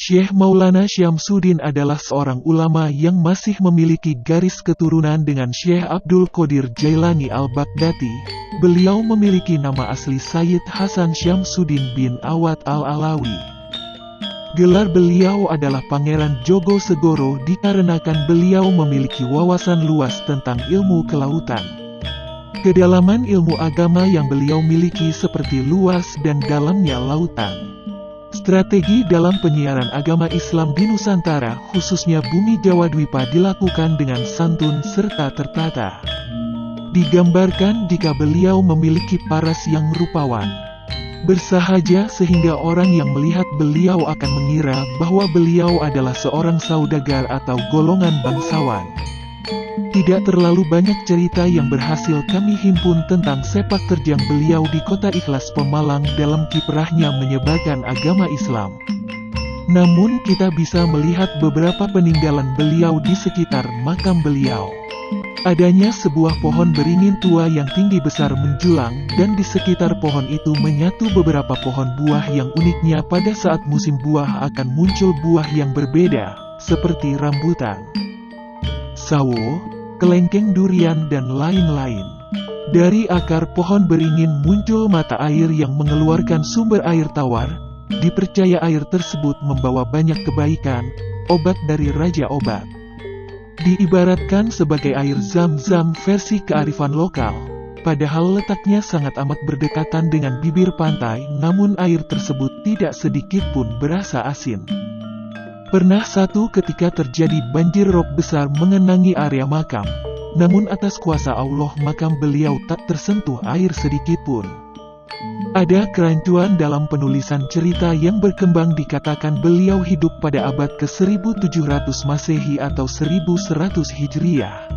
Syekh Maulana Syamsuddin adalah seorang ulama yang masih memiliki garis keturunan dengan Syekh Abdul Qadir Jailani Al-Baghdadi. Beliau memiliki nama asli Sayyid Hasan Syamsuddin bin Awad Al-Alawi. Gelar beliau adalah Pangeran Jogo Segoro dikarenakan beliau memiliki wawasan luas tentang ilmu kelautan. Kedalaman ilmu agama yang beliau miliki seperti luas dan dalamnya lautan. Strategi dalam penyiaran agama Islam di Nusantara, khususnya bumi Jawa Dwipa, dilakukan dengan santun serta tertata. Digambarkan jika beliau memiliki paras yang rupawan, bersahaja sehingga orang yang melihat beliau akan mengira bahwa beliau adalah seorang saudagar atau golongan bangsawan. Tidak terlalu banyak cerita yang berhasil kami himpun tentang sepak terjang beliau di kota Ikhlas Pemalang dalam kiprahnya menyebarkan agama Islam. Namun kita bisa melihat beberapa peninggalan beliau di sekitar makam beliau. Adanya sebuah pohon beringin tua yang tinggi besar menjulang, dan di sekitar pohon itu menyatu beberapa pohon buah yang uniknya pada saat musim buah akan muncul buah yang berbeda, seperti rambutan, sawo, kelengkeng durian dan lain-lain. Dari akar pohon beringin muncul mata air yang mengeluarkan sumber air tawar. Dipercaya air tersebut membawa banyak kebaikan, obat dari Raja Obat. Diibaratkan sebagai air Zam-Zam versi kearifan lokal. Padahal letaknya sangat amat berdekatan dengan bibir pantai, namun air tersebut tidak sedikit pun berasa asin. Pernah satu ketika terjadi banjir rob besar mengenangi area makam, namun atas kuasa Allah makam beliau tak tersentuh air sedikitpun. Ada kerancuan dalam penulisan cerita yang berkembang dikatakan beliau hidup pada abad ke-1700 Masehi atau 1100 Hijriah.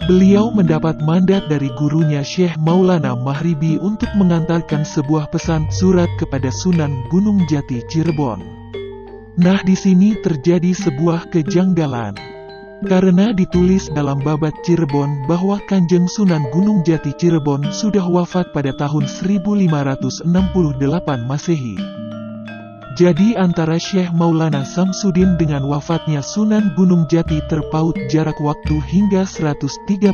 Beliau mendapat mandat dari gurunya Syekh Maulana Mahribi untuk mengantarkan sebuah pesan surat kepada Sunan Gunung Jati Cirebon. Nah, di sini terjadi sebuah kejanggalan. Karena ditulis dalam babat Cirebon bahwa Kanjeng Sunan Gunung Jati Cirebon sudah wafat pada tahun 1568 Masehi. Jadi antara Syekh Maulana Syamsuddin dengan wafatnya Sunan Gunung Jati terpaut jarak waktu hingga 132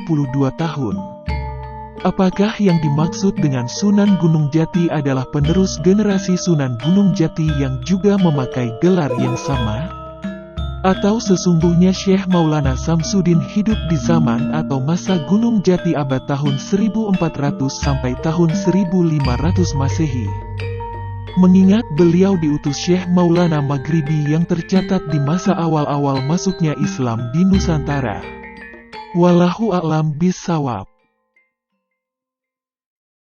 tahun. Apakah yang dimaksud dengan Sunan Gunung Jati adalah penerus generasi Sunan Gunung Jati yang juga memakai gelar yang sama? Atau sesungguhnya Syekh Maulana Syamsuddin hidup di zaman atau masa Gunung Jati abad tahun 1400 sampai tahun 1500 Masehi? Mengingat beliau diutus Syekh Maulana Maghribi yang tercatat di masa awal-awal masuknya Islam di Nusantara. Wallahu a'lam bishawab.